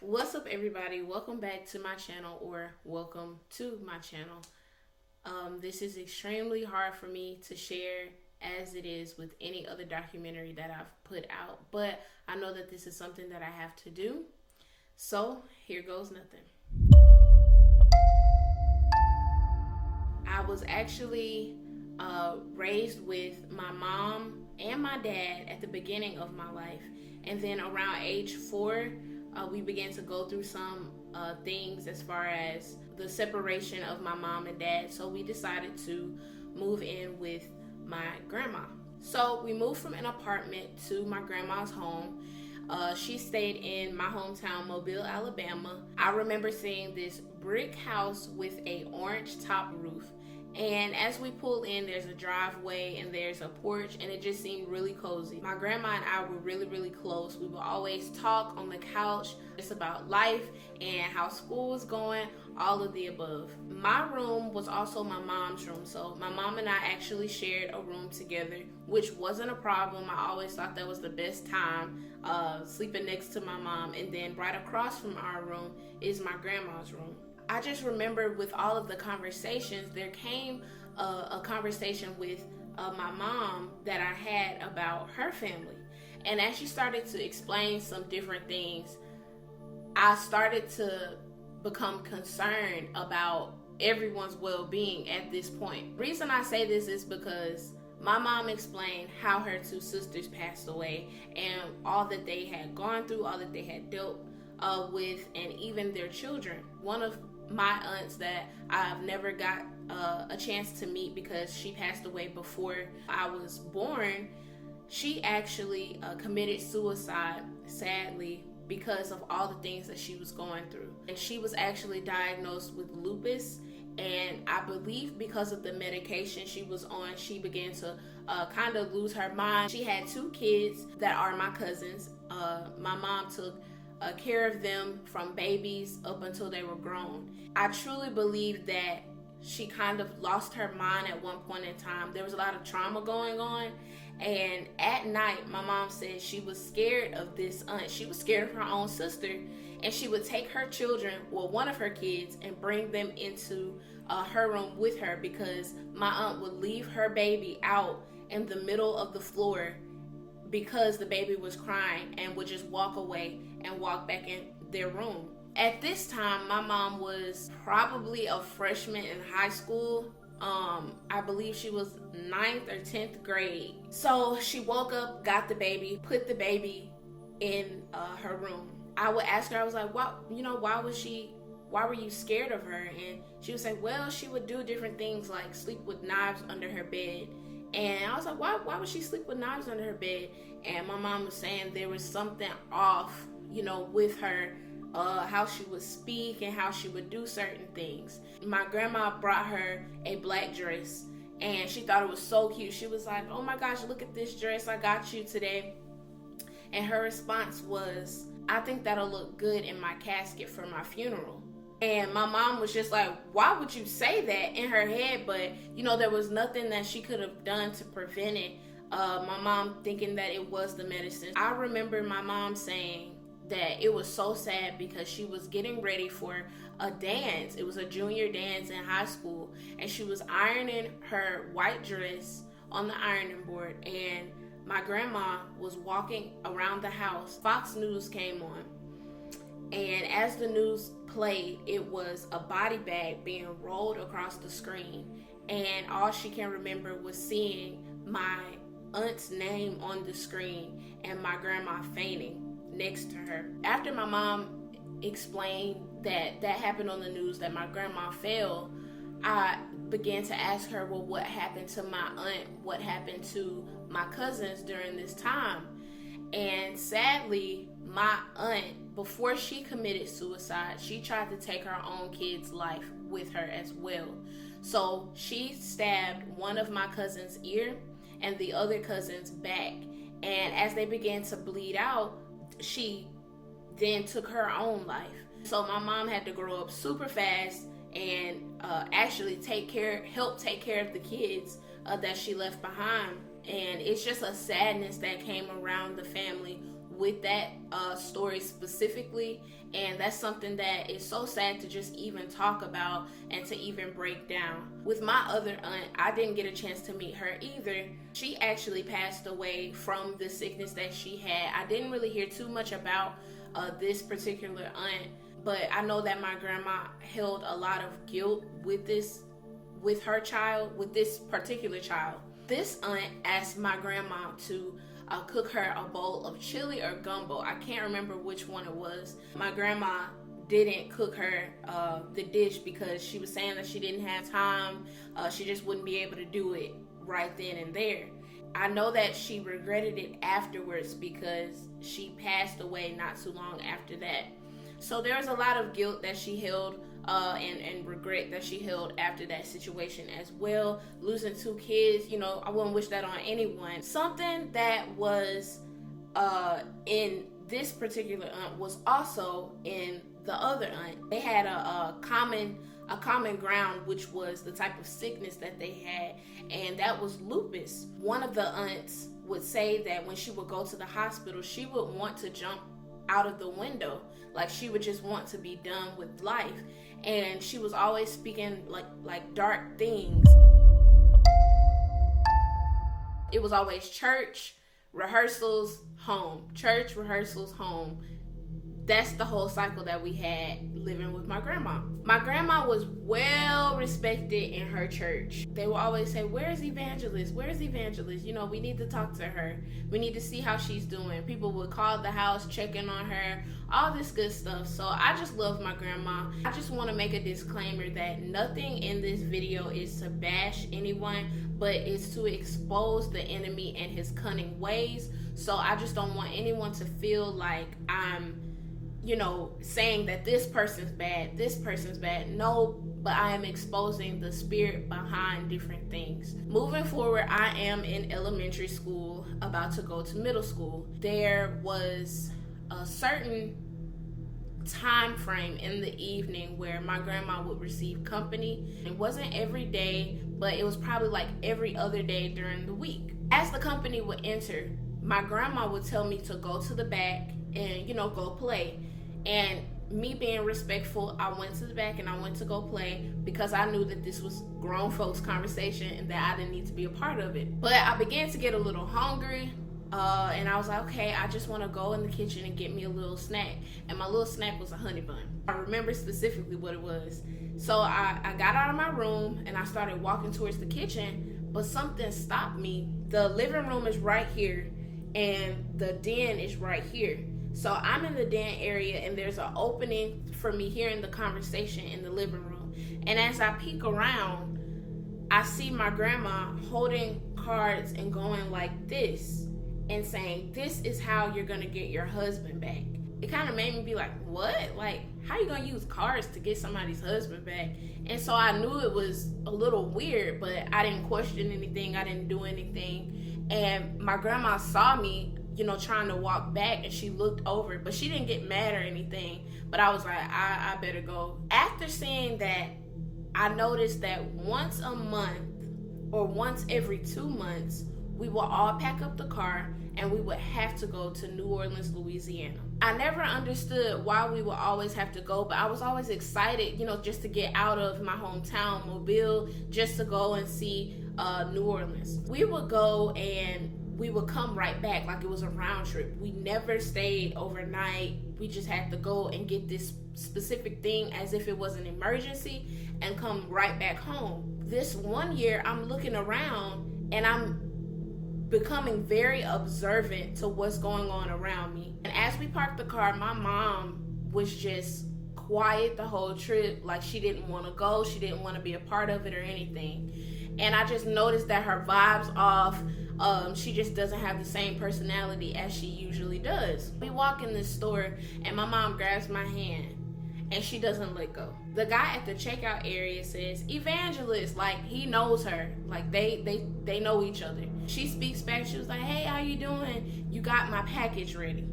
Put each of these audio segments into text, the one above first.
What's up, everybody? Welcome back to my channel, or welcome to my channel. This is extremely hard for me to share, as it is with any other documentary that I've put out, but I know that this is something that I have to do. So here goes nothing. I was actually raised with my mom and my dad at the beginning of my life, and then around age 4, we began to go through some things as far as the separation of my mom and dad. So we decided to move in with my grandma. So we moved from an apartment to my grandma's home. She stayed in my hometown, Mobile, Alabama. I remember seeing this brick house with a orange top roof. And as we pull in, there's a driveway and there's a porch, and it just seemed really cozy. My grandma and I were really close. We would always talk on the couch just about life and how school was going, all of the above. My room was also my mom's room, so my mom and I actually shared a room together, which wasn't a problem. I always thought that was the best time, sleeping next to my mom. And then right across from our room is my grandma's room. I just remember with all of the conversations, there came a conversation with my mom that I had about her family. And as she started to explain some different things, I started to become concerned about everyone's well-being at this point. The reason I say this is because my mom explained how her 2 sisters passed away and all that they had gone through, all that they had dealt with, and even their children. One of my aunts that I've never got a chance to meet because she passed away before I was born, she actually committed suicide, sadly, because of all the things that she was going through. And she was actually diagnosed with lupus, and I believe because of the medication she was on, she began to kind of lose her mind. She had 2 kids that are my cousins. My mom took care of them from babies up until they were grown. I truly believe that she kind of lost her mind at one point in time. There was a lot of trauma going on, and at night my mom said she was scared of this aunt. She was scared of her own sister, and she would take her children, well, one of her kids, and bring them into her room with her, because my aunt would leave her baby out in the middle of the floor because the baby was crying, and would just walk away and walk back in their room. At this time, my mom was probably a freshman in high school. I believe she was 9th or 10th grade. So she woke up, got the baby, put the baby in her room. I would ask her, I was like, why were you scared of her? And she would say, well, she would do different things like sleep with knives under her bed. And I was like, why would she sleep with knives under her bed? And my mom was saying there was something off, with her, how she would speak and how she would do certain things. My grandma brought her a black dress, and she thought it was so cute. She was like, oh my gosh, look at this dress I got you today. And her response was, I think that'll look good in my casket for my funeral. And my mom was just like, why would you say that, in her head? But, there was nothing that she could have done to prevent it. My mom thinking that it was the medicine. I remember my mom saying that it was so sad because she was getting ready for a dance. It was a junior dance in high school, and she was ironing her white dress on the ironing board, and my grandma was walking around the house. Fox News came on, and as the news played, it was a body bag being rolled across the screen, and all she can remember was seeing my aunt's name on the screen and my grandma fainting next to her. After my mom explained that happened on the news, that my grandma fell, I began to ask her, well, what happened to my aunt? What happened to my cousins during this time? And sadly, my aunt, before she committed suicide, she tried to take her own kid's life with her as well. So she stabbed one of my cousin's ear and the other cousin's back. And as they began to bleed out, she then took her own life. So my mom had to grow up super fast and actually help take care of the kids that she left behind. And it's just a sadness that came around the family with that story specifically, and that's something that is so sad to just even talk about and to even break down. With my other aunt, I didn't get a chance to meet her either. She actually passed away from the sickness that she had. I didn't really hear too much about this particular aunt, but I know that my grandma held a lot of guilt with this particular child. This aunt asked my grandma to cook her a bowl of chili or gumbo. I can't remember which one it was. My grandma didn't cook her the dish because she was saying that she didn't have time. She just wouldn't be able to do it right then and there. I know that she regretted it afterwards because she passed away not too long after that. So there was a lot of guilt that she held and regret that she held after that situation as well. Losing 2 kids, I wouldn't wish that on anyone. Something that was in this particular aunt was also in the other aunt. They had a common ground, which was the type of sickness that they had, and that was lupus. One of the aunts would say that when she would go to the hospital, she would want to jump out of the window. Like, she would just want to be done with life. And she was always speaking like dark things. It was always church, rehearsals, home. Church, rehearsals, home. That's the whole cycle that we had living with my grandma. My grandma was well respected in her church. They would always say, "Where's Evangelist? Where's Evangelist? We need to talk to her. We need to see how she's doing." People would call the house, checking on her, all this good stuff. So I just love my grandma. I just want to make a disclaimer that nothing in this video is to bash anyone, but it's to expose the enemy and his cunning ways. So I just don't want anyone to feel like I'm saying that this person's bad. No, but I am exposing the spirit behind different things. Moving forward, I am in elementary school, about to go to middle school. There was a certain time frame in the evening where my grandma would receive company. It wasn't every day, but it was probably like every other day during the week. As the company would enter, my grandma would tell me to go to the back and go play. And me being respectful, I went to the back and I went to go play because I knew that this was grown folks conversation and that I didn't need to be a part of it. But I began to get a little hungry, and I was like, okay, I just want to go in the kitchen and get me a little snack. And my little snack was a honey bun. I remember specifically what it was. So I got out of my room and I started walking towards the kitchen, but something stopped me. The living room is right here and the den is right here. So I'm in the den area and there's an opening for me hearing the conversation in the living room. And as I peek around, I see my grandma holding cards and going like this and saying, "This is how you're going to get your husband back." It kind of made me be like, what? Like, how you going to use cards to get somebody's husband back? And so I knew it was a little weird, but I didn't question anything. I didn't do anything. And my grandma saw me trying to walk back, and she looked over, but she didn't get mad or anything. But I was like, I better go. After seeing that, I noticed that once a month or once every 2 months, we would all pack up the car and we would have to go to New Orleans, Louisiana. I never understood why we would always have to go, but I was always excited, just to get out of my hometown, Mobile, just to go and see New Orleans. We would go and we would come right back like it was a round trip. We never stayed overnight. We just had to go and get this specific thing as if it was an emergency and come right back home. This one year, I'm looking around and I'm becoming very observant to what's going on around me. And as we parked the car, my mom was just quiet the whole trip. Like, she didn't want to go. She didn't want to be a part of it or anything. And I just noticed that her vibe's off. She just doesn't have the same personality as she usually does. We walk in this store and my mom grabs my hand and she doesn't let go. The guy at the checkout area says, "Evangelist," like he knows her. Like they know each other. She speaks back. She was like, "Hey, how you doing? You got my package ready?"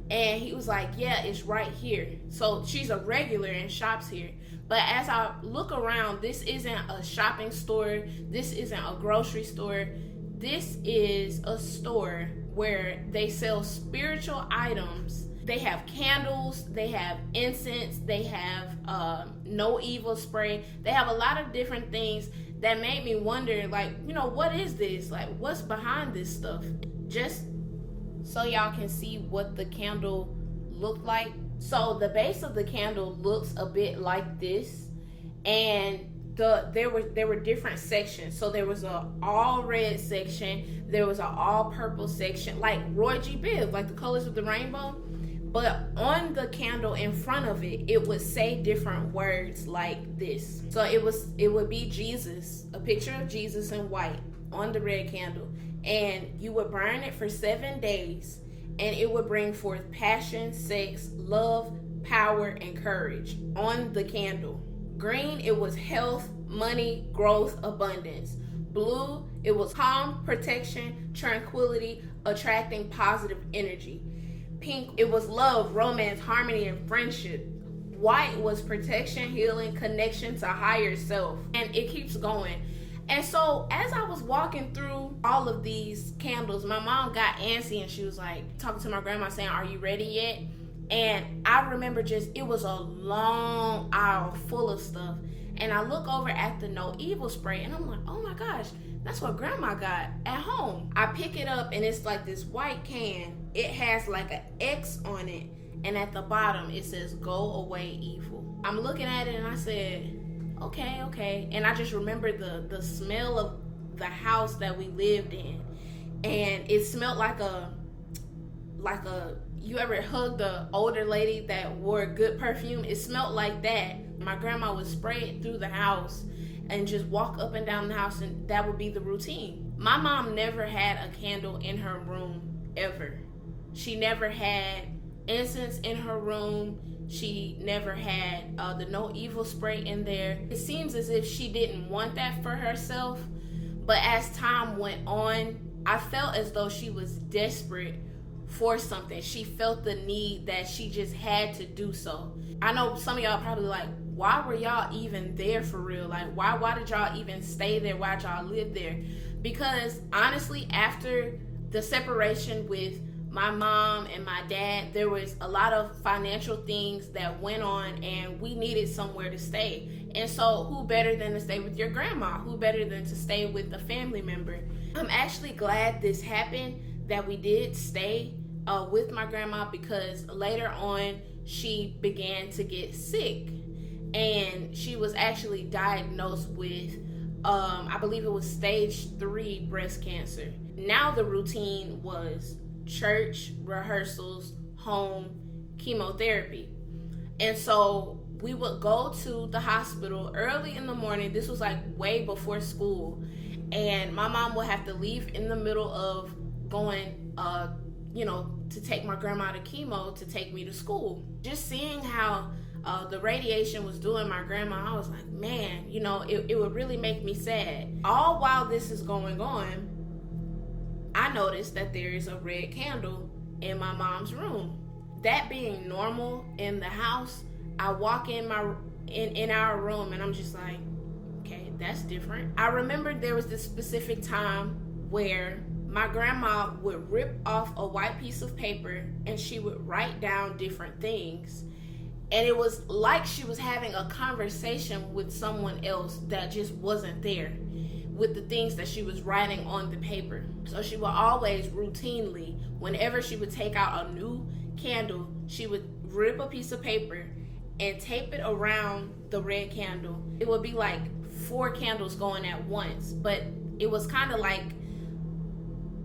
And he was like, "Yeah, it's right here." So she's a regular and shops here. But as I look around, this isn't a shopping store. This isn't a grocery store. This is a store where they sell spiritual items. They have candles, they have incense, they have no evil spray. They have a lot of different things that made me wonder, like, what is this? Like, what's behind this stuff? Just so y'all can see what the candle looked like. So the base of the candle looks a bit like this, and there were different sections. So there was a all red section, there was an all purple section, like Roy G. Biv, like the colors of the rainbow. But on the candle in front of it, it would say different words like this. So it would be Jesus, a picture of Jesus in white on the red candle, and you would burn it for 7 days, and it would bring forth passion, sex, love, power, and courage on the candle. Green, it was health, money, growth, abundance. Blue, it was calm, protection, tranquility, attracting positive energy. Pink, it was love, romance, harmony, and friendship. White was protection, healing, connection to higher self. And it keeps going. And so as I was walking through all of these candles, my mom got antsy and she was like talking to my grandma saying, "Are you ready yet?" And I remember it was a long aisle full of stuff. And I look over at the no evil spray and I'm like, oh my gosh, that's what grandma got at home. I pick it up and it's like this white can. It has like an X on it. And at the bottom it says, "Go away evil." I'm looking at it and I said, okay. And I just remember the smell of the house that we lived in. And it smelled like a you ever hugged the older lady that wore good perfume? It smelled like that. My grandma would spray it through the house and just walk up and down the house, and that would be the routine. My mom never had a candle in her room, ever. She never had incense in her room. She never had the no evil spray in there. It seems as if she didn't want that for herself, but as time went on, I felt as though she was desperate for something. She felt the need that she just had to do so. I know some of y'all probably like, why were y'all even there for real? Like, why did y'all even stay there? Why did y'all live there? Because honestly, after the separation with my mom and my dad, there was a lot of financial things that went on and we needed somewhere to stay. And so who better than to stay with your grandma? Who better than to stay with a family member? I'm actually glad this happened, that we did stay with my grandma, because later on she began to get sick and she was actually diagnosed with I believe it was stage 3 breast cancer. Now the routine was church, rehearsals, home, chemotherapy. And so we would go to the hospital early in the morning. This was like way before school, and my mom would have to leave in the middle of going to take my grandma to chemo to take me to school. Just seeing how the radiation was doing my grandma, I was like, man, it would really make me sad. All while this is going on, I noticed that there is a red candle in my mom's room. That being normal in the house, I walk in our room and I'm just like, okay, that's different. I remember there was this specific time where my grandma would rip off a white piece of paper and she would write down different things. And it was like she was having a conversation with someone else that just wasn't there with the things that she was writing on the paper. So she would always routinely, whenever she would take out a new candle, she would rip a piece of paper and tape it around the red candle. It would be like 4 candles going at once, but it was kind of like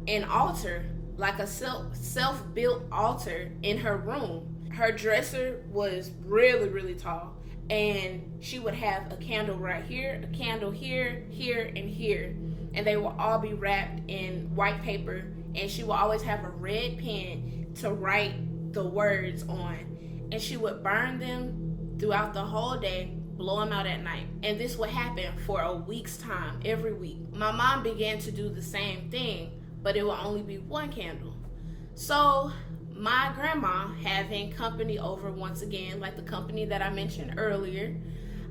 an altar, like a self-built altar in her room. Her dresser was really, really tall, and she would have a candle right here, a candle here, here, and here, and they will all be wrapped in white paper, and she will always have a red pen to write the words on, and she would burn them throughout the whole day, blow them out at night. And this would happen for a week's time, every week. My mom began to do the same thing, but it will only be 1 candle. So my grandma having company over once again, like the company that I mentioned earlier,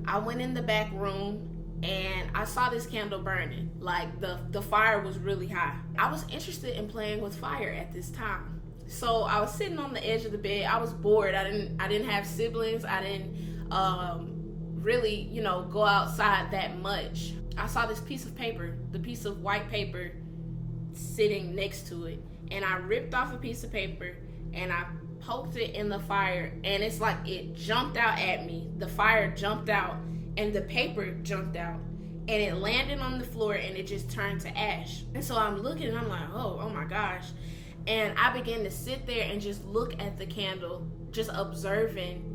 I went in the back room and I saw this candle burning. Like the fire was really high. I was interested in playing with fire at this time. So I was sitting on the edge of the bed. I was bored. I didn't have siblings. I didn't really, go outside that much. I saw this piece of paper, the piece of white paper sitting next to it. And I ripped off a piece of paper and I poked it in the fire, and it's like it jumped out at me. The fire jumped out and the paper jumped out, and it landed on the floor and it just turned to ash. And so I'm looking and I'm like, oh my gosh. And I began to sit there and just look at the candle, just observing,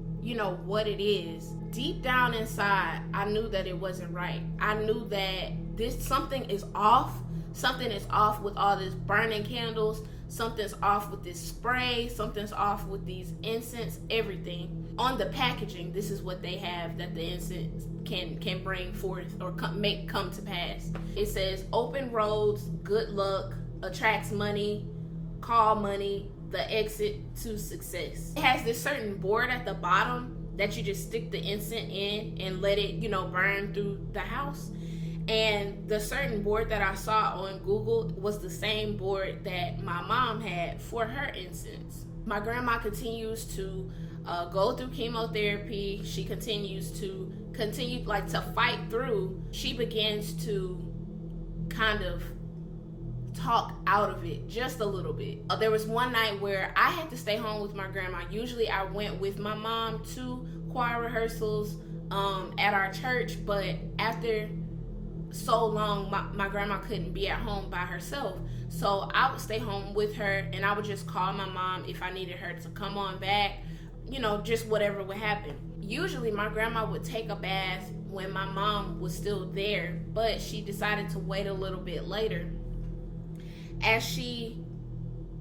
what it is. Deep down inside, I knew that it wasn't right. I knew that something is off. Something is off with all this burning candles. Something's off with this spray. Something's off with these incense, everything. On the packaging, this is what they have that the incense can bring forth or come to pass. It says, open roads, good luck, attracts money, call money, the exit to success. It has this certain board at the bottom that you just stick the incense in and let it, burn through the house. And the certain board that I saw on Google was the same board that my mom had for her incense. My grandma continues to go through chemotherapy. She continues to fight through. She begins to kind of talk out of it just a little bit. There was one night where I had to stay home with my grandma. Usually I went with my mom to choir rehearsals at our church, but after so long, my grandma couldn't be at home by herself. So I would stay home with her, and I would just call my mom if I needed her to come on back, just whatever would happen. Usually my grandma would take a bath when my mom was still there, but she decided to wait a little bit later. As she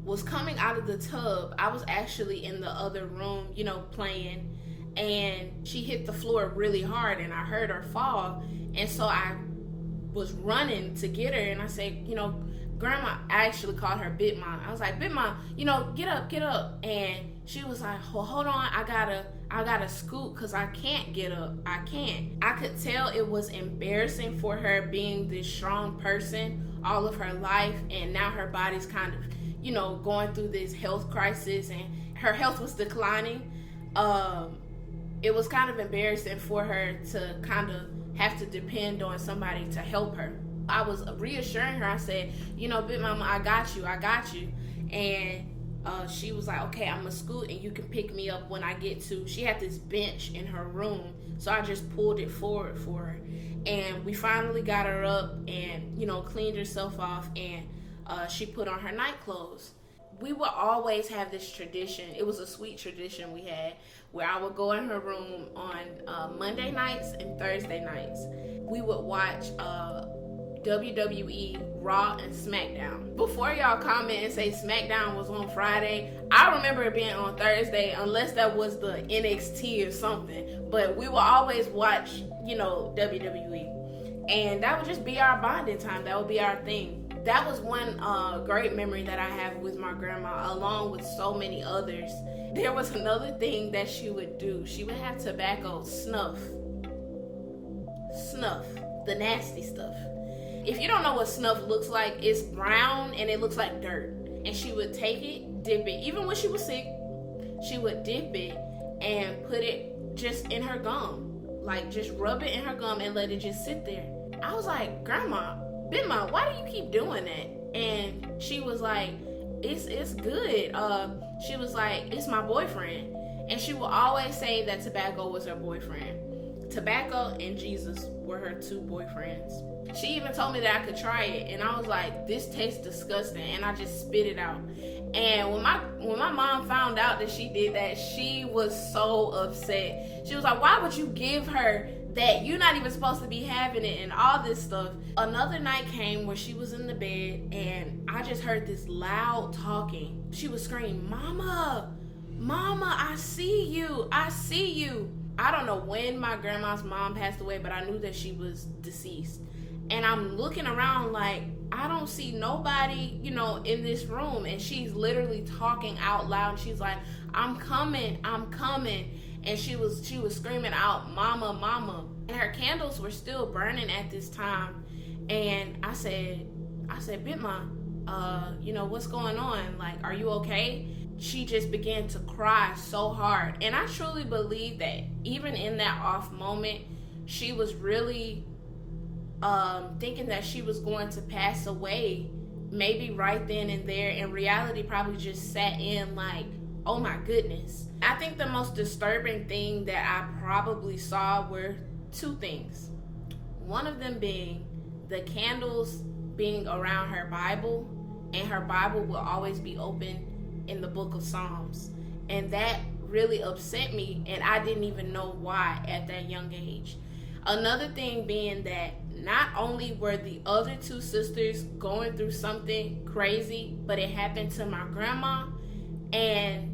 was coming out of the tub, I was actually in the other room, playing, and she hit the floor really hard, and I heard her fall. And so I was running to get her, and I said, Grandma, I actually called her Big Mom. I was like, Big Mom, get up. And she was like, well, hold on, I gotta scoot because I can't get up. I can't. I could tell it was embarrassing for her, being this strong person all of her life, and now her body's kind of, going through this health crisis, and her health was declining. It was kind of embarrassing for her to kind of have to depend on somebody to help her. I was reassuring her. I said, Big Mama, I got you. And she was like, okay, I'm gonna scoot and you can pick me up when I get to. She had this bench in her room, so I just pulled it forward for her. And we finally got her up and, cleaned herself off, and she put on her night clothes. We would always have this tradition. It was a sweet tradition we had, where I would go in her room on Monday nights and Thursday nights. We would watch WWE, Raw, and SmackDown. Before y'all comment and say SmackDown was on Friday, I remember it being on Thursday, unless that was the NXT or something. But we would always watch, WWE. And that would just be our bonding time. That would be our thing. That was one great memory that I have with my grandma, along with so many others. There was another thing that she would do. She would have tobacco, snuff, the nasty stuff. If you don't know what snuff looks like, it's brown and it looks like dirt. And she would take it, dip it, even when she was sick, she would dip it and put it just in her gum. Like, just rub it in her gum and let it just sit there. I was like, Grandma, Big Mom, why do you keep doing that? And she was like, it's good. She was like, it's my boyfriend. And she would always say that tobacco was her boyfriend. Tobacco and Jesus were her two boyfriends. She even told me that I could try it, and I was like, this tastes disgusting, and I just spit it out. And when my mom found out that she did that, she was so upset. She was like, why would you give her that? You're not even supposed to be having it, and all this stuff. Another night came where she was in the bed, and I just heard this loud talking. She was screaming, Mama, I see you. I don't know when my grandma's mom passed away, but I knew that she was deceased. And I'm looking around like, I don't see nobody, in this room. And she's literally talking out loud. She's like, I'm coming. and she was screaming out, "Mama, mama." And her candles were still burning at this time. And I said, "Bitma, what's going on? Like, are you okay?" She just began to cry so hard. And I truly believe that even in that off moment, she was really thinking that she was going to pass away, maybe right then and there. And reality probably just sat in like, oh my goodness. I think the most disturbing thing that I probably saw were two things. One of them being the candles being around her Bible, and her Bible will always be open in the book of Psalms. And that really upset me, and I didn't even know why at that young age. Another thing being that not only were the other two sisters going through something crazy, but it happened to my grandma, and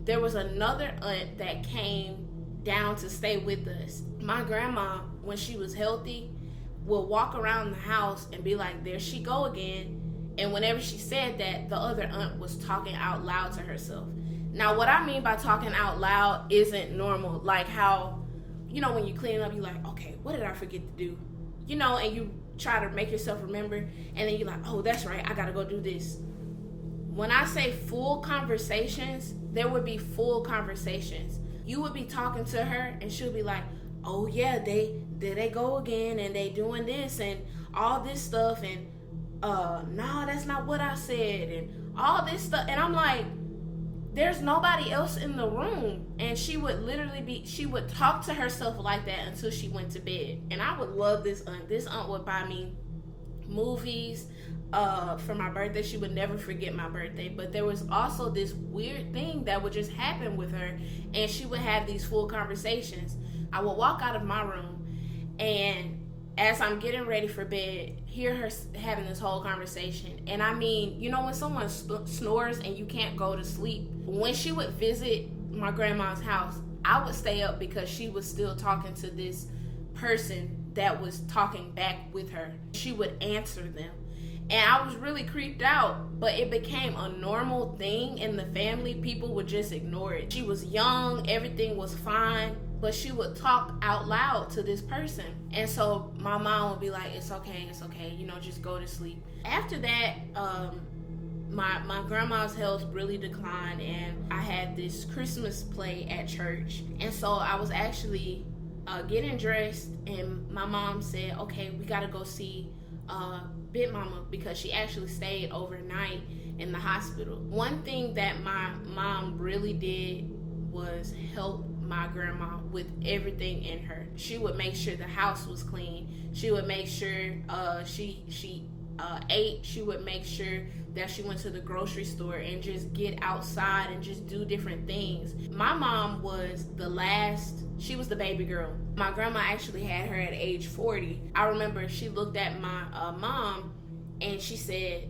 there was another aunt that came down to stay with us. My grandma, when she was healthy, would walk around the house and be like, "There she go again." And whenever she said that, the other aunt was talking out loud to herself. Now, what I mean by talking out loud isn't normal. Like how, when you clean up, you're like, okay, what did I forget to do? And you try to make yourself remember, and then you're like, oh, that's right, I gotta go do this. When I say full conversations, there would be full conversations. You would be talking to her, and she'll be like, "Oh yeah, there they go again, and they doing this and all this stuff, and no, that's not what I said," and all this stuff. And I'm like, there's nobody else in the room. And she would talk to herself like that until she went to bed. And I would love this aunt. This aunt would buy me movies for my birthday. She would never forget my birthday. But there was also this weird thing that would just happen with her, and she would have these full conversations. I would walk out of my room, and as I'm getting ready for bed, hear her having this whole conversation. And I mean, when someone snores and you can't go to sleep, when she would visit my grandma's house, I would stay up because she was still talking to this person that was talking back with her. She would answer them. And I was really creeped out, but it became a normal thing in the family. People would just ignore it. She was young, everything was fine, but she would talk out loud to this person. And so my mom would be like, it's okay, just go to sleep. After that, my grandma's health really declined, and I had this Christmas play at church. And so I was actually getting dressed, and my mom said, okay, we gotta go see Big Mama, because she actually stayed overnight in the hospital. One thing that my mom really did was help my grandma with everything in her. She would make sure the house was clean. She would make sure she ate. She would make sure that she went to the grocery store and just get outside and just do different things. My mom was she was the baby girl. My grandma actually had her at age 40. I remember she looked at my mom and she said,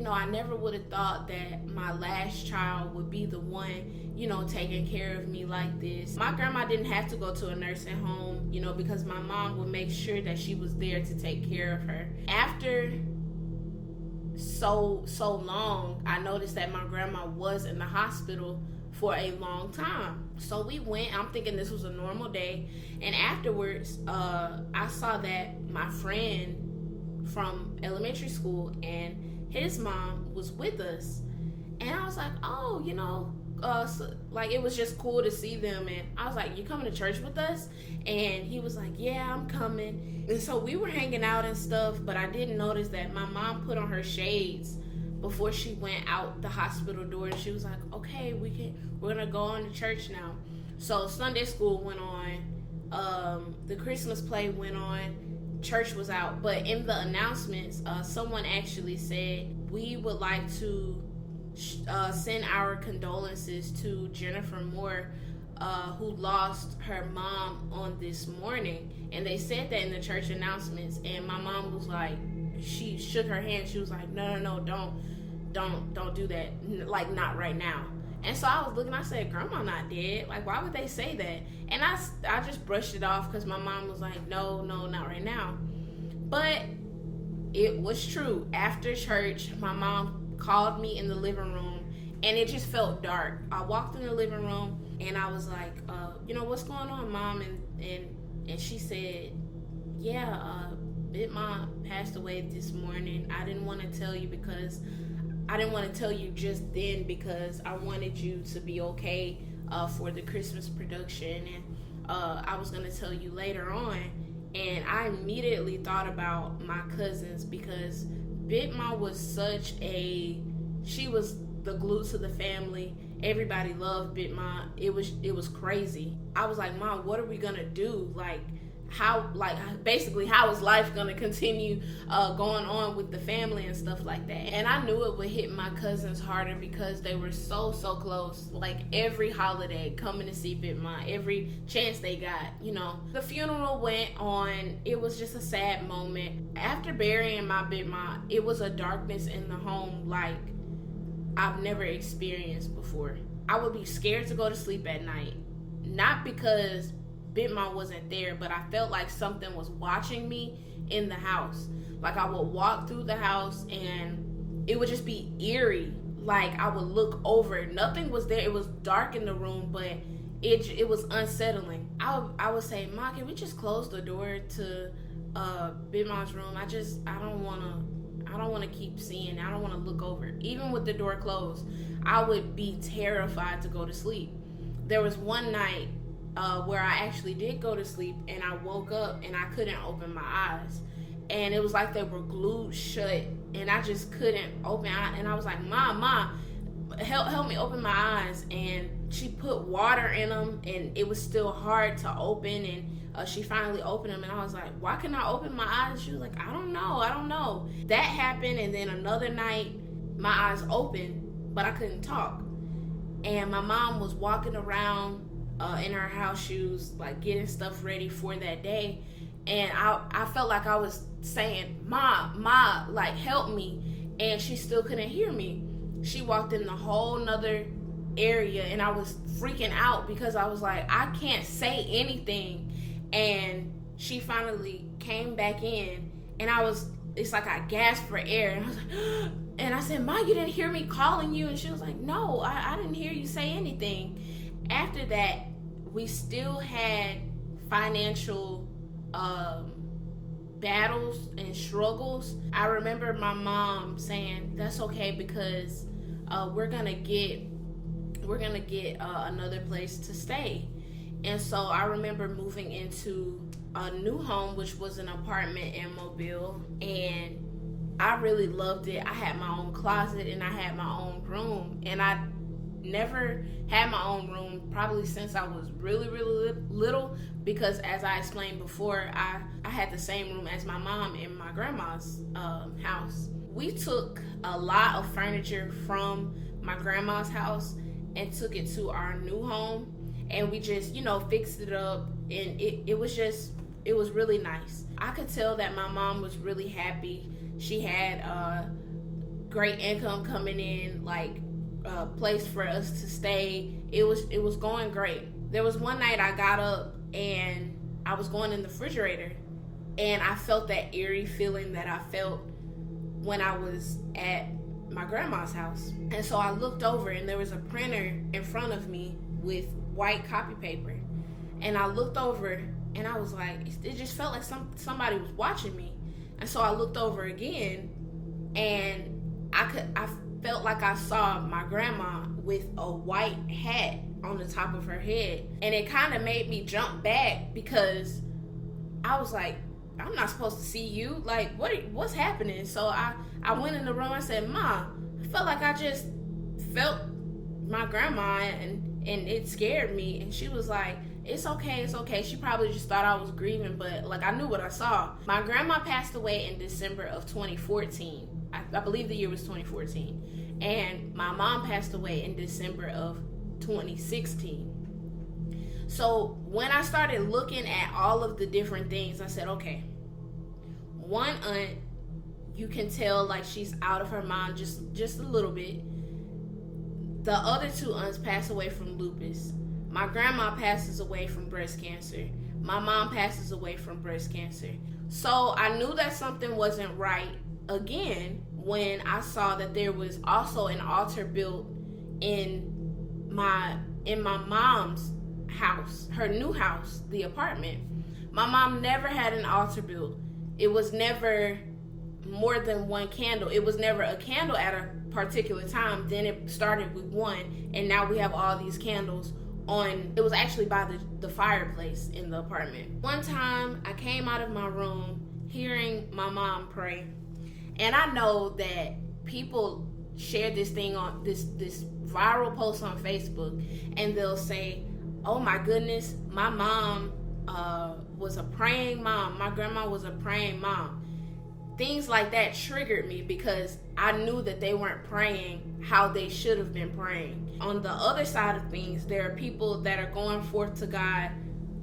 I never would have thought that my last child would be the one, taking care of me like this. My grandma didn't have to go to a nursing home, because my mom would make sure that she was there to take care of her. After so long, I noticed that my grandma was in the hospital for a long time. So we went. I'm thinking this was a normal day, and afterwards I saw that my friend from elementary school and his mom was with us, and I was like, oh, it was just cool to see them. And I was like, you coming to church with us? And he was like, yeah, I'm coming. And so we were hanging out and stuff, but I didn't notice that my mom put on her shades before she went out the hospital door, and she was like, okay, we're gonna go on to church now. So Sunday school went on, the Christmas play went on, church was out. But in the announcements, someone actually said, we would like to send our condolences to Jennifer Moore, who lost her mom on this morning. And they said that in the church announcements, and my mom was like, she shook her hand. She was like, no, don't do that. Like, not right now. And so I was looking, I said, Grandma not dead. Like, why would they say that? And I just brushed it off because my mom was like, no, not right now. But it was true. After church, my mom called me in the living room, and it just felt dark. I walked in the living room, And I was like, what's going on, Mom? And she said, yeah, Big Mom passed away this morning. I didn't want to tell you just then because I wanted you to be okay for the Christmas production, and I was going to tell you later on. And I immediately thought about my cousins, because Big Mom was she was the glue to the family. Everybody loved Big Mom. It was crazy. I was like, Mom, what are we gonna do? How is life gonna continue going on with the family and stuff like that? And I knew it would hit my cousins harder because they were so close. Like every holiday, coming to see Big Mom, every chance they got. The funeral went on. It was just a sad moment. After burying my Big Mom, it was a darkness in the home like I've never experienced before. I would be scared to go to sleep at night, not because Big Mom wasn't there, but I felt like something was watching me in the house. Like I would walk through the house and it would just be eerie. Like I would look over, nothing was there. It was dark in the room, but it was unsettling. I would say, Mom, can we just close the door to Big Mom's room? I don't want to keep seeing. I don't want to look over. Even with the door closed, I would be terrified to go to sleep. There was one night where I actually did go to sleep, and I woke up and I couldn't open my eyes, and it was like they were glued shut, and I just couldn't open. And I was like, Mom, help me open my eyes. And she put water in them, and it was still hard to open. And she finally opened them, and I was like, why can't I open my eyes? She was like, I don't know. That happened, and then another night, my eyes opened, but I couldn't talk. And my mom was walking around in her house shoes, like getting stuff ready for that day. And I felt like I was saying, Ma, like help me. And she still couldn't hear me. She walked in the whole nother area, and I was freaking out because I was like, I can't say anything. And she finally came back in, and it's like I gasped for air, and I was like, and I said, Ma, you didn't hear me calling you? And she was like, no, I didn't hear you say anything. After that, we still had financial battles and struggles. I remember my mom saying, that's okay, because we're gonna get another place to stay. And so I remember moving into a new home, which was an apartment in Mobile, and I really loved it. I had my own closet and I had my own room, and I never had my own room probably since I was really little, because as I explained before, I had the same room as my mom in my grandma's house. We took a lot of furniture from my grandma's house and took it to our new home, and we just fixed it up, and it was really nice. I could tell that my mom was really happy. She had great income coming in, like place for us to stay. It was going great. There was one night I got up and I was going in the refrigerator, and I felt that eerie feeling that I felt when I was at my grandma's house. And so I looked over, and there was a printer in front of me with white copy paper, and I looked over, and I was like, it just felt like somebody was watching me. And so I looked over again, and I felt like I saw my grandma with a white hat on the top of her head. And it kind of made me jump back, because I was like, I'm not supposed to see you. Like, what's happening? So I went in the room. I said, Ma, I felt like I just felt my grandma, and it scared me. And she was like, it's okay. She probably just thought I was grieving, but like I knew what I saw. My grandma passed away in December of 2014. I believe the year was 2014. And my mom passed away in December of 2016. So when I started looking at all of the different things, I said, okay, one aunt, you can tell like she's out of her mind just a little bit. The other two aunts passed away from lupus. My grandma passes away from breast cancer. My mom passes away from breast cancer. So I knew that something wasn't right again when I saw that there was also an altar built in in my mom's house, her new house, the apartment. My mom never had an altar built. It was never more than one candle. It was never a candle at a particular time. Then it started with one, and now we have all these candles on. It was actually by the fireplace in the apartment. One time I came out of my room hearing my mom pray, and I know that people share this thing on this viral post on Facebook, and they'll say, oh my goodness, my mom was a praying mom. My grandma was a praying mom. Things like that triggered me because I knew that they weren't praying how they should have been praying. On the other side of things, there are people that are going forth to God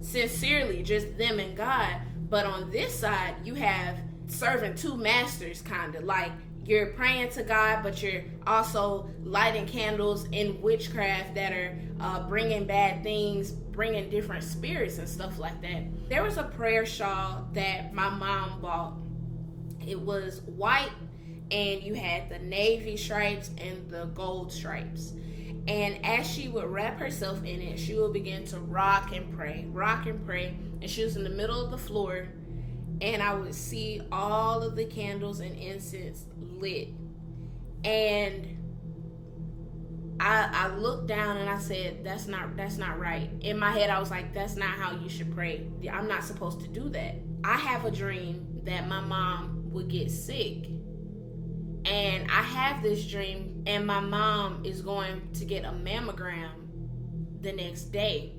sincerely, just them and God. But on this side, you have serving two masters, kind of like you're praying to God, but you're also lighting candles in witchcraft that are bringing bad things, bringing different spirits and stuff like that. There was a prayer shawl that my mom bought. It was white, and you had the navy stripes and the gold stripes. And as she would wrap herself in it, she would begin to rock and pray. And she was in the middle of the floor, and I would see all of the candles and incense lit. And I looked down and I said, that's not right. In my head, I was like, that's not how you should pray. I'm not supposed to do that. I have a dream that my mom would get sick. And I have this dream, and my mom is going to get a mammogram the next day.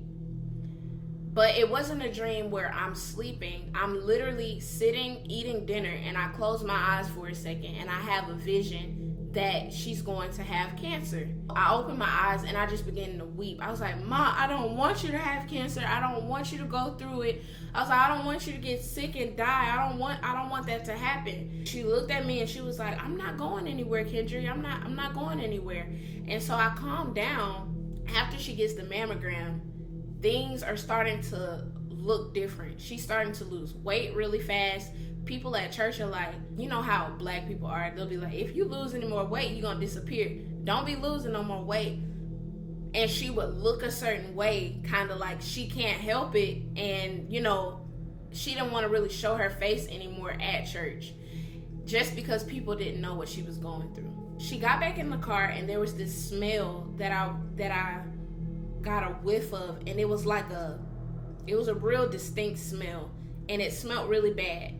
But it wasn't a dream where I'm sleeping. I'm literally sitting, eating dinner, and I close my eyes for a second, and I have a vision that she's going to have cancer. I open my eyes, and I just begin to weep. I was like, Ma, I don't want you to have cancer. I don't want you to go through it. I was like, I don't want you to get sick and die. I don't want that to happen. She looked at me, and she was like, I'm not going anywhere, Kendra. I'm not going anywhere. And so I calmed down. After she gets the mammogram, things are starting to look different. She's starting to lose weight really fast. People at church are like, you know how black people are. They'll be like, if you lose any more weight, you're going to disappear. Don't be losing no more weight. And she would look a certain way, kind of like she can't help it. And, she didn't want to really show her face anymore at church just because people didn't know what she was going through. She got back in the car, and there was this smell that I got a whiff of, and it was a real distinct smell, and it smelled really bad.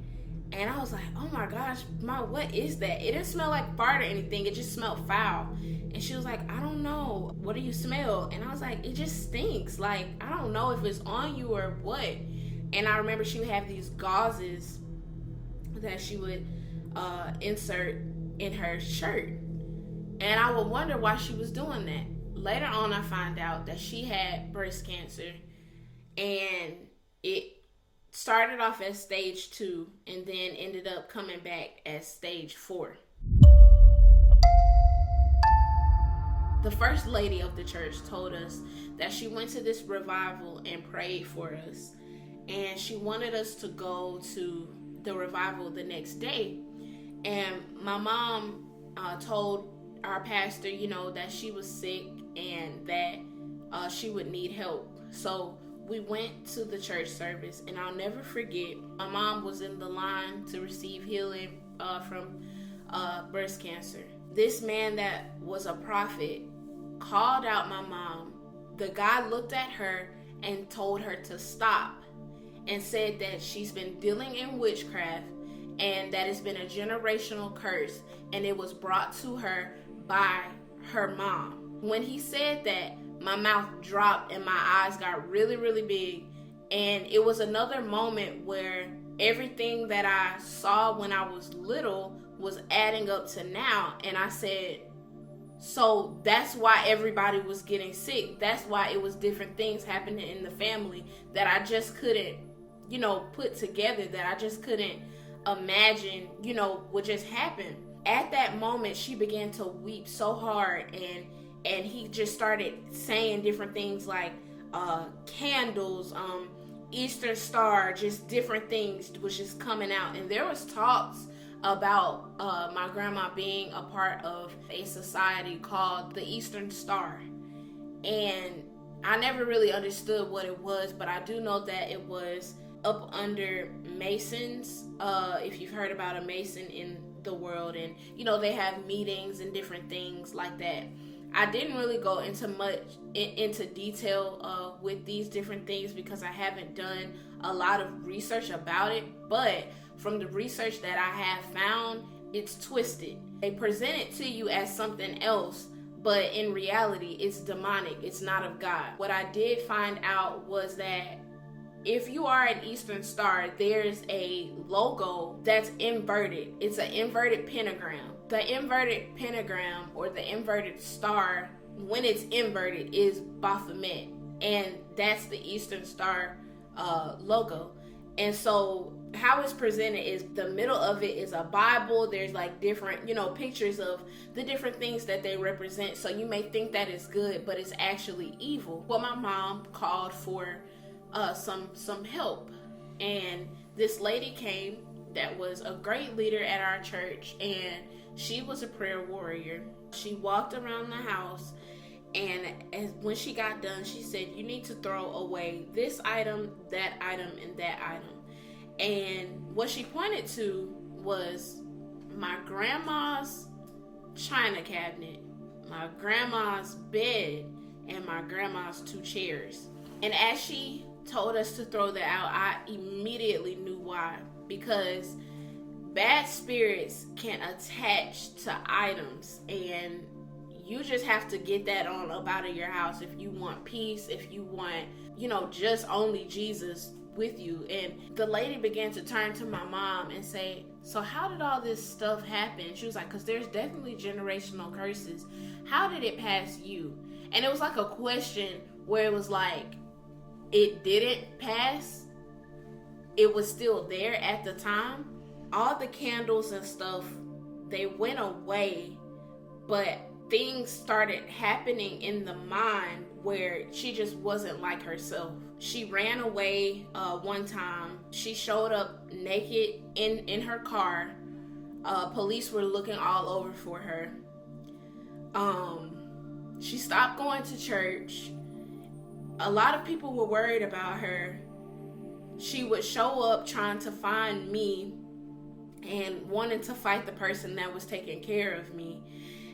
And I was like, oh my gosh, Ma, what is that? It didn't smell like fart or anything. It just smelled foul. And she was like, I don't know. What do you smell? And I was like, it just stinks. Like, I don't know if it's on you or what. And I remember she would have these gauzes that she would insert in her shirt. And I would wonder why she was doing that. Later on, I find out that she had breast cancer, and it started off as stage 2 and then ended up coming back as stage 4. The first lady of the church told us that she went to this revival and prayed for us, and she wanted us to go to the revival the next day. And my mom told our pastor, that she was sick and that she would need help. So we went to the church service, and I'll never forget, my mom was in the line to receive healing from breast cancer. This man that was a prophet called out my mom. The guy looked at her and told her to stop, and said that she's been dealing in witchcraft, and that it's been a generational curse, and it was brought to her by her mom. When he said that, my mouth dropped and my eyes got really, really big. And it was another moment where everything that I saw when I was little was adding up to now. And I said, so that's why everybody was getting sick. That's why it was different things happening in the family that I just couldn't, put together, that I just couldn't imagine, would just happen. At that moment, she began to weep so hard, and he just started saying different things like candles, Eastern Star, just different things was just coming out. And there was talks about my grandma being a part of a society called the Eastern Star. And I never really understood what it was, but I do know that it was up under Masons. If you've heard about a Mason in the world, and they have meetings and different things like that. I didn't really go into detail with these different things because I haven't done a lot of research about it. But from the research that I have found, it's twisted. They present it to you as something else, but in reality, it's demonic. It's not of God. What I did find out was that if you are an Eastern Star, there's a logo that's inverted. It's an inverted pentagram. The inverted pentagram or the inverted star, when it's inverted, is Baphomet. And that's the Eastern Star logo. And so how it's presented is the middle of it is a Bible. There's like different, pictures of the different things that they represent. So you may think that it's good, but it's actually evil. Well, my mom called for some help, and this lady came that was a great leader at our church, and she was a prayer warrior. She walked around the house, and when she got done, she said, you need to throw away this item, that item, and that item. And what she pointed to was my grandma's china cabinet, my grandma's bed, and my grandma's 2 chairs. And as she told us to throw that out, I immediately knew why. Because bad spirits can attach to items, and you just have to get that on up out of your house if you want peace, if you want, just only Jesus with you. And the lady began to turn to my mom and say, so how did all this stuff happen? She was like, because there's definitely generational curses. How did it pass you? And it was like a question where it was like, it didn't pass. It was still there at the time. All the candles and stuff, they went away, but things started happening in the mind where she just wasn't like herself. She ran away one time. She showed up naked in her car. Police were looking all over for her. She stopped going to church. A lot of people were worried about her. She would show up trying to find me and wanting to fight the person that was taking care of me.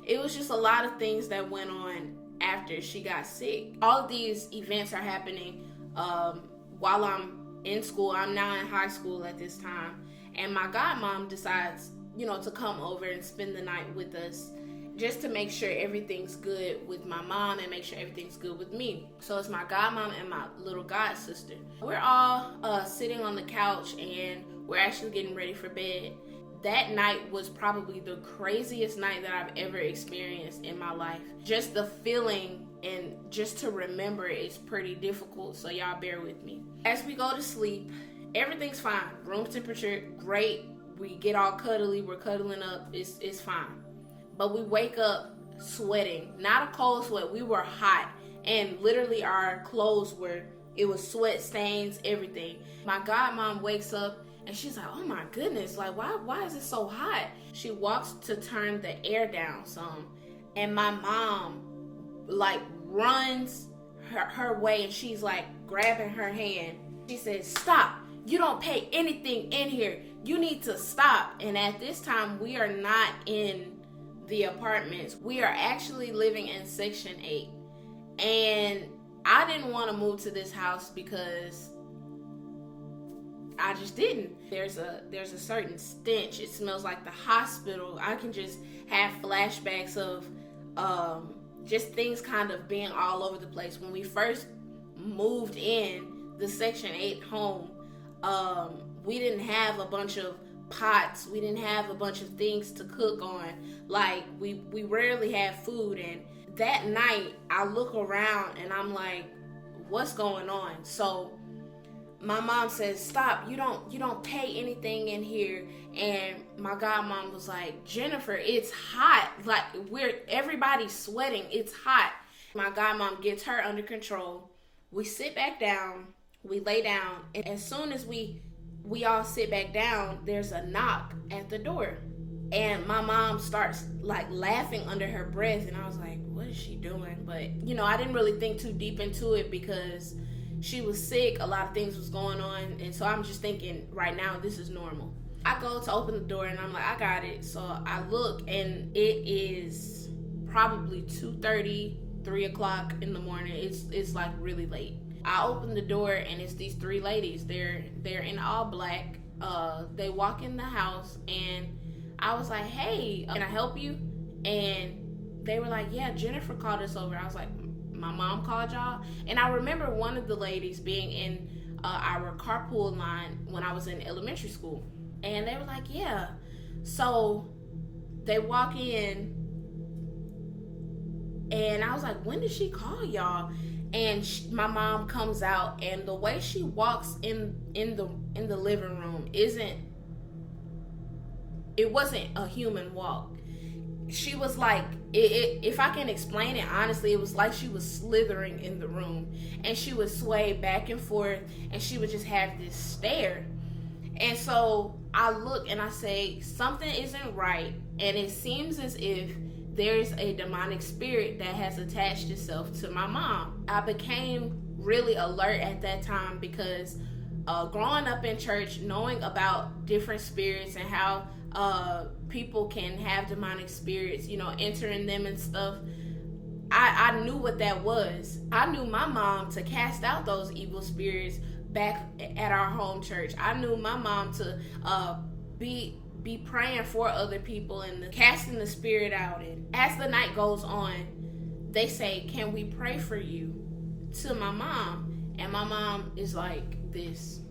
It was just a lot of things that went on after she got sick. All of these events are happening while I'm in school. I'm now in high school at this time. And my godmom decides, to come over and spend the night with us, just to make sure everything's good with my mom and make sure everything's good with me. So it's my godmom and my little god sister. We're all sitting on the couch, and we're actually getting ready for bed. That night was probably the craziest night that I've ever experienced in my life. Just the feeling and just to remember it is pretty difficult, so y'all bear with me. As we go to sleep, everything's fine. Room temperature, great. We get all cuddly, we're cuddling up, it's fine. But we wake up sweating. Not a cold sweat, we were hot. And literally our clothes it was sweat stains, everything. My godmom wakes up and she's like, oh my goodness, like why is it so hot? She walks to turn the air down some. And my mom runs her way, and she's like grabbing her hand. She says, stop, you don't pay anything in here. You need to stop. And at this time, we are not in the apartments. We are actually living in Section 8. And I didn't want to move to this house because I just didn't. There's a certain stench. It smells like the hospital. I can just have flashbacks of just things kind of being all over the place. When we first moved in the Section 8 home, we didn't have a bunch of pots. We didn't have a bunch of things to cook on. Like, we rarely had food. And that night, I look around and I'm like, what's going on? So my mom says, stop, you don't pay anything in here. And my godmom was like, Jennifer, it's hot. Like, everybody's sweating. It's hot. My godmom gets her under control. We sit back down. We lay down. And as soon as we all sit back down, there's a knock at the door. And my mom starts like laughing under her breath, and I was like, what is she doing? But I didn't really think too deep into it because she was sick, a lot of things was going on, and so I'm just thinking right now this is normal. I go to open the door and I'm like, I got it. So I look, and it is probably 2:30, 3 o'clock in the morning. It's like really late. I open the door and it's these 3 ladies. They're in all black. They walk in the house, and I was like, hey, can I help you? And they were like, yeah, Jennifer called us over. I was like, my mom called y'all? And I remember one of the ladies being in our carpool line when I was in elementary school. And they were like, yeah. So they walk in, and I was like, when did she call y'all? And my mom comes out, and the way she walks in the living room it wasn't a human walk. She was like, if I can explain it honestly, it was like she was slithering in the room, and she would sway back and forth, and she would just have this stare. And so I look and I say, something isn't right, and it seems as if there's a demonic spirit that has attached itself to my mom. I became really alert at that time because growing up in church, knowing about different spirits and how people can have demonic spirits, entering them and stuff, I knew what that was. I knew my mom to cast out those evil spirits back at our home church. I knew my mom to be praying for other people and casting the spirit out. And as the night goes on, they say, can we pray for you, to my mom? And my mom is like this.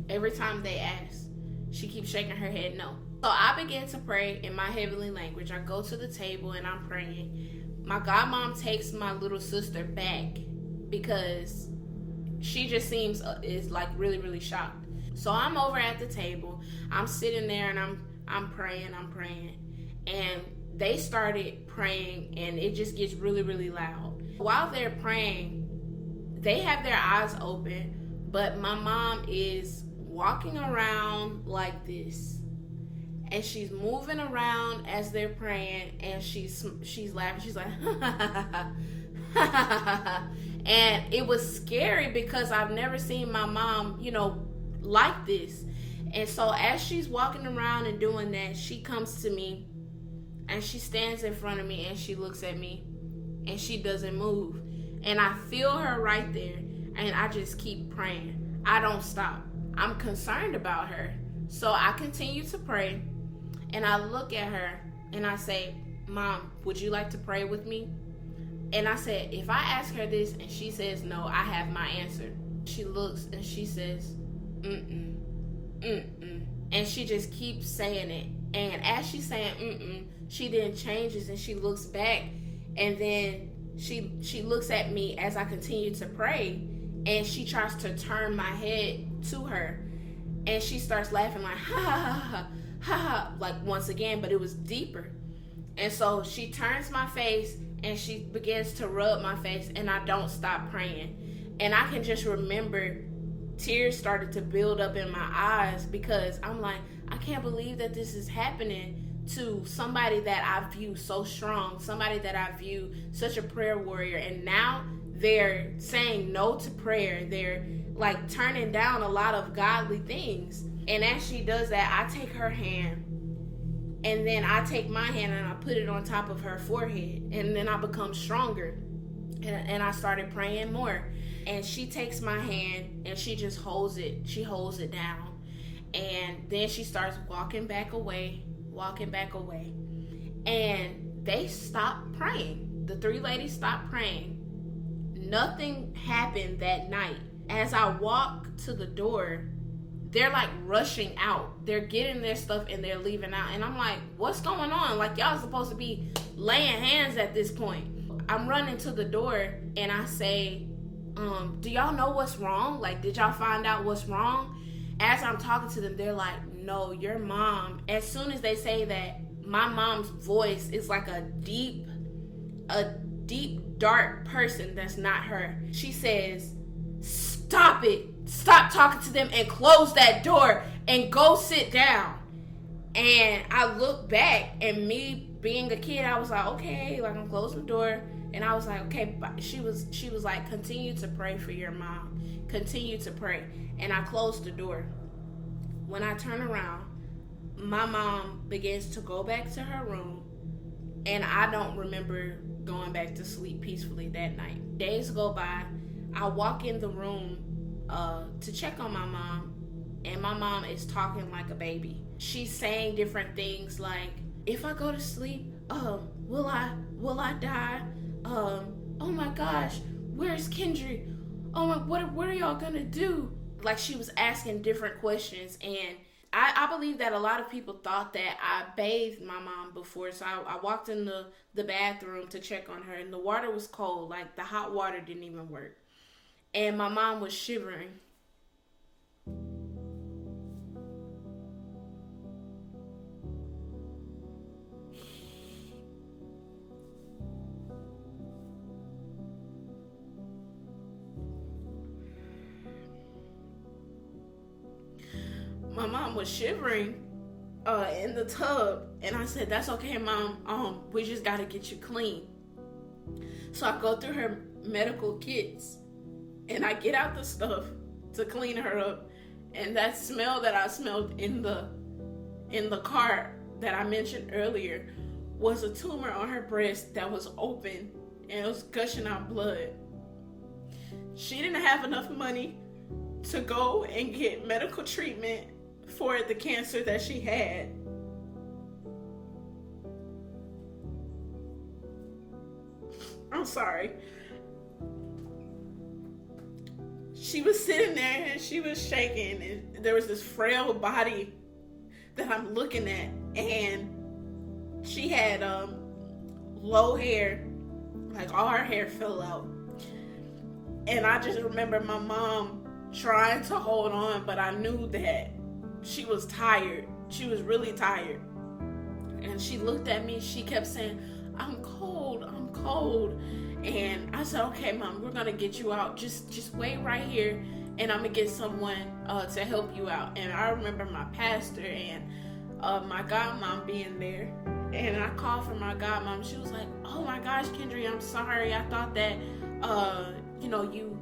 Every time they ask, she keeps shaking her head no. So I begin to pray in my heavenly language. I go to the table and I'm praying. My godmom takes my little sister back because she just is like really, really shocked. So I'm over at the table. I'm sitting there and I'm praying. And they started praying, and it just gets really, really loud. While they're praying, they have their eyes open, but my mom is walking around like this. And she's moving around as they're praying, and she's laughing. She's like, and it was scary because I've never seen my mom, like this. And so as she's walking around and doing that, she comes to me, and she stands in front of me, and she looks at me, and she doesn't move. And I feel her right there, and I just keep praying. I don't stop. I'm concerned about her. So I continue to pray. And I look at her and I say, Mom, would you like to pray with me? And I said, if I ask her this and she says no, I have my answer. She looks and she says, and she just keeps saying it. And as she's saying she then changes and she looks back, and then she looks at me as I continue to pray, and she tries to turn my head to her, and she starts laughing like ha ha ha ha ha ha, like once again, but it was deeper. And so she turns my face and she begins to rub my face, and I don't stop praying. And I can just remember tears started to build up in my eyes because I'm like, I can't believe that this is happening to somebody that I view so strong, somebody that I view such a prayer warrior, and now they're saying no to prayer. They're like turning down a lot of godly things. And as she does that, I take her hand, and then I take my hand and I put it on top of her forehead, and then I become stronger, and I started praying more. And she takes my hand and she just holds it. She holds it down, and then she starts walking back away. And they stopped praying. The three ladies stopped praying. Nothing happened that night. As I walk to the door, they're like rushing out. They're getting their stuff and they're leaving out. And I'm like, what's going on? Like, y'all supposed to be laying hands at this point. I'm running to the door and I say, do y'all know what's wrong? Like, did y'all find out what's wrong? As I'm talking to them, they're like, no, your mom. As soon as they say that, my mom's voice is like a deep, dark person that's not her. She says, stop it. Stop talking to them and close that door and go sit down. And I looked back, and me being a kid, I was like, okay, like I'm closing the door. And I was like, okay, she was like, continue to pray for your mom. Continue to pray. And I closed the door. When I turn around, my mom begins to go back to her room, and I don't remember going back to sleep peacefully that night. Days go by. I walk in the room to check on my mom, and my mom is talking like a baby. She's saying different things like, if I go to sleep, will I die? Oh my gosh, where's Kendry? Oh my, what are y'all gonna do? Like, she was asking different questions, and I believe that a lot of people thought that I bathed my mom before. So I walked in the bathroom to check on her, and the water was cold. Like, the hot water didn't even work. And my mom was shivering. My mom was shivering in the tub, and I said, that's okay, Mom, we just gotta get you clean. So I go through her medical kits, and I get out the stuff to clean her up, and that smell that I smelled in the cart that I mentioned earlier was a tumor on her breast that was open, and it was gushing out blood. She didn't have enough money to go and get medical treatment for the cancer that she had. I'm sorry. She was sitting there and she was shaking, and there was this frail body that I'm looking at, and she had low hair, like all her hair fell out. And I just remember my mom trying to hold on, but I knew that she was tired. She was really tired. And she looked at me. She kept saying, I'm cold. And I said, okay, Mom, we're going to get you out. Just wait right here, and I'm going to get someone to help you out. And I remember my pastor and my godmom being there. And I called for my godmom. She was like, oh my gosh, Kendry, I'm sorry. I thought that, you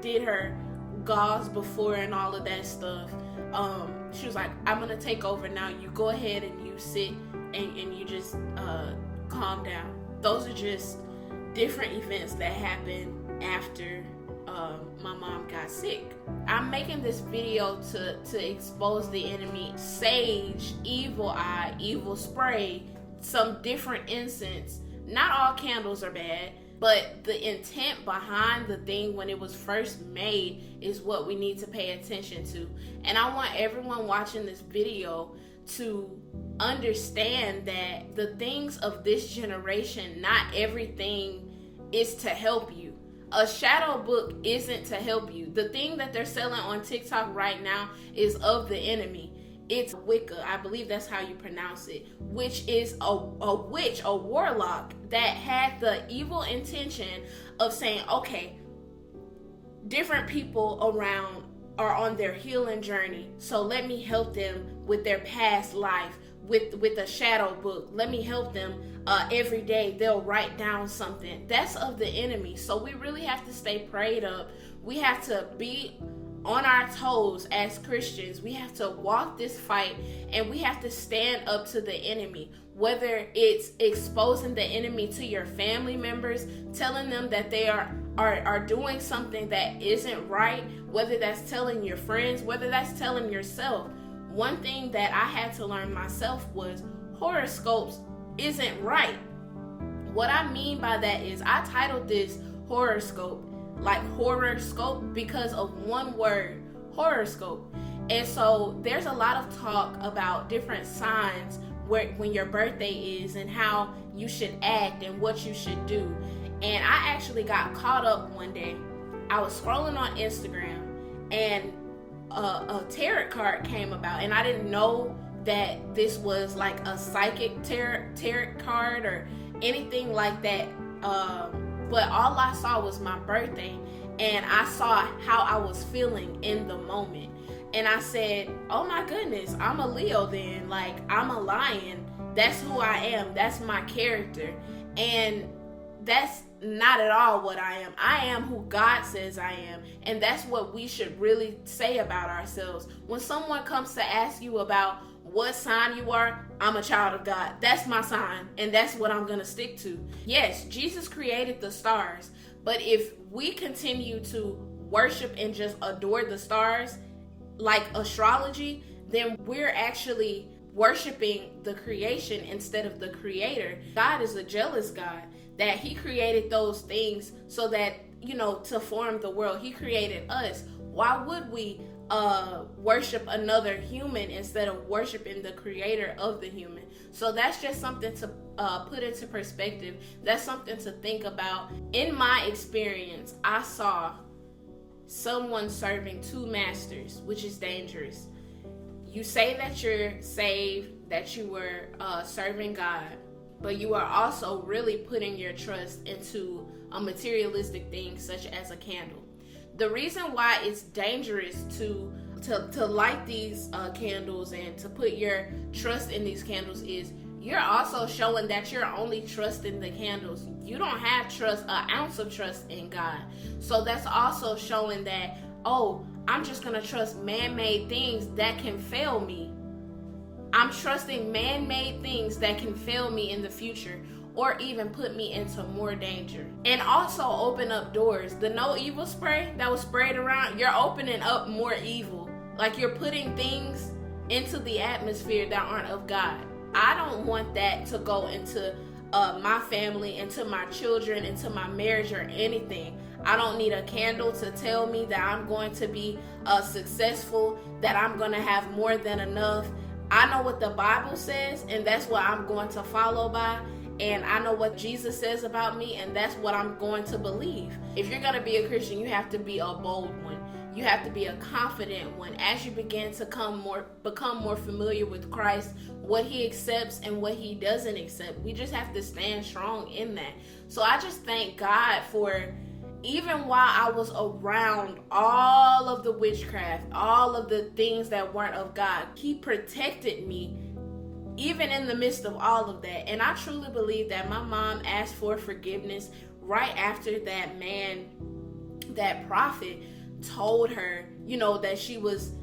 did her gauze before and all of that stuff. She was like, I'm gonna take over now. You go ahead and you sit and you just calm down. Those are just different events that happened after my mom got sick. I'm making this video to expose the enemy. Sage, evil eye, evil spray, some different incense. Not all candles are bad, but the intent behind the thing when it was first made is what we need to pay attention to. And I want everyone watching this video to understand that the things of this generation, not everything is to help you. A shadow book isn't to help you. The thing that they're selling on TikTok right now is of the enemy. It's Wicca, I believe that's how you pronounce it, which is a witch, a warlock that had the evil intention of saying, okay, different people around are on their healing journey, so let me help them with their past life, with a shadow book. Let me help them every day. They'll write down something. That's of the enemy. So we really have to stay prayed up. We have to be on our toes as Christians. We have to walk this fight, and we have to stand up to the enemy, whether it's exposing the enemy to your family members, telling them that they are doing something that isn't right, whether that's telling your friends, whether that's telling yourself. One thing that I had to learn myself was horoscopes isn't right. What I mean by that is I titled this Horrorscope, like horoscope, because of one word, horoscope. And so there's a lot of talk about different signs when your birthday is and how you should act and what you should do. And I actually got caught up one day. I was scrolling on Instagram, and a tarot card came about, and I didn't know that this was like a psychic tarot card or anything like that. But all I saw was my birthday, and I saw how I was feeling in the moment. And I said, oh my goodness, I'm a Leo then. Like, I'm a lion. That's who I am. That's my character. And that's not at all what I am. I am who God says I am. And that's what we should really say about ourselves. When someone comes to ask you about what sign you are, I'm a child of God. That's my sign. And that's what I'm going to stick to. Yes, Jesus created the stars. But if we continue to worship and just adore the stars, like astrology, then we're actually worshiping the creation instead of the creator. God is a jealous God, that he created those things so that, to form the world. He created us. Why would we worship another human instead of worshiping the creator of the human? So that's just something to put into perspective. That's something to think about. In my experience, I saw someone serving two masters, which is dangerous. You say that you're saved, that you were serving God, but you are also really putting your trust into a materialistic thing such as a candle. The reason why it's dangerous to light these candles and to put your trust in these candles is you're also showing that you're only trusting the candles. You don't have an ounce of trust in God. So that's also showing that, oh, I'm just going to trust man-made things that can fail me. I'm trusting man-made things that can fail me in the future or even put me into more danger. And also open up doors. The no evil spray that was sprayed around, you're opening up more evil. Like, you're putting things into the atmosphere that aren't of God. I don't want that to go into my family, into my children, into my marriage or anything. I don't need a candle to tell me that I'm going to be successful, that I'm going to have more than enough. I know what the Bible says, and that's what I'm going to follow by. And I know what Jesus says about me, and that's what I'm going to believe. If you're going to be a Christian, you have to be a bold one. You have to be a confident one. As you begin to become more familiar with Christ, what he accepts and what he doesn't accept, we just have to stand strong in that. So I just thank God for, even while I was around all of the witchcraft, all of the things that weren't of God, he protected me even in the midst of all of that. And I truly believe that my mom asked for forgiveness right after that man, that prophet, told her, that she was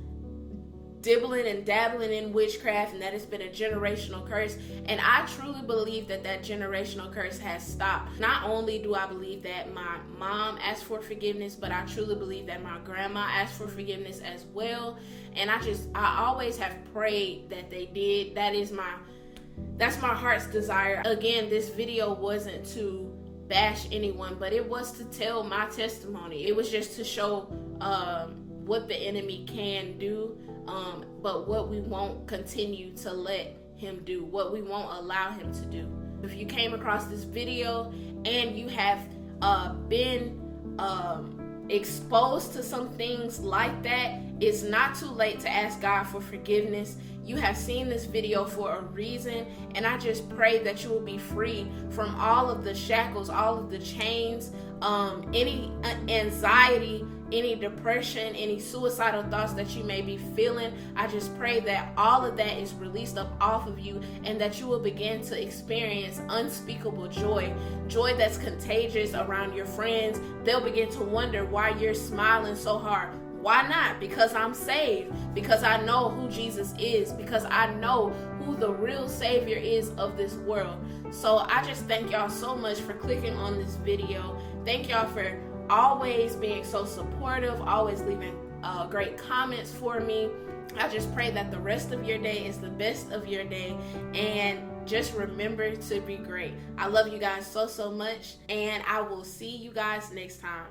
dibbling and dabbling in witchcraft and that it's been a generational curse. And I truly believe that generational curse has stopped. Not only do I believe that my mom asked for forgiveness, but I truly believe that my grandma asked for forgiveness as well. And I always have prayed that they did. That's my heart's desire. Again, this video wasn't to bash anyone, but it was to tell my testimony. It was just to show what the enemy can do, but what we won't continue to let him do, what we won't allow him to do. If you came across this video and you have been exposed to some things like that, it's not too late to ask God for forgiveness. You have seen this video for a reason, and I just pray that you will be free from all of the shackles, all of the chains, any anxiety, any depression, any suicidal thoughts that you may be feeling. I just pray that all of that is released up off of you, and that you will begin to experience unspeakable joy that's contagious around your friends. They'll begin to wonder why you're smiling so hard. Why not? Because I'm saved. Because I know who Jesus is. Because I know who the real Savior is of this world. So I just thank y'all so much for clicking on this video. Thank y'all for always being so supportive, always leaving great comments for me. I just pray that the rest of your day is the best of your day. And just remember to be great. I love you guys so much. And I will see you guys next time.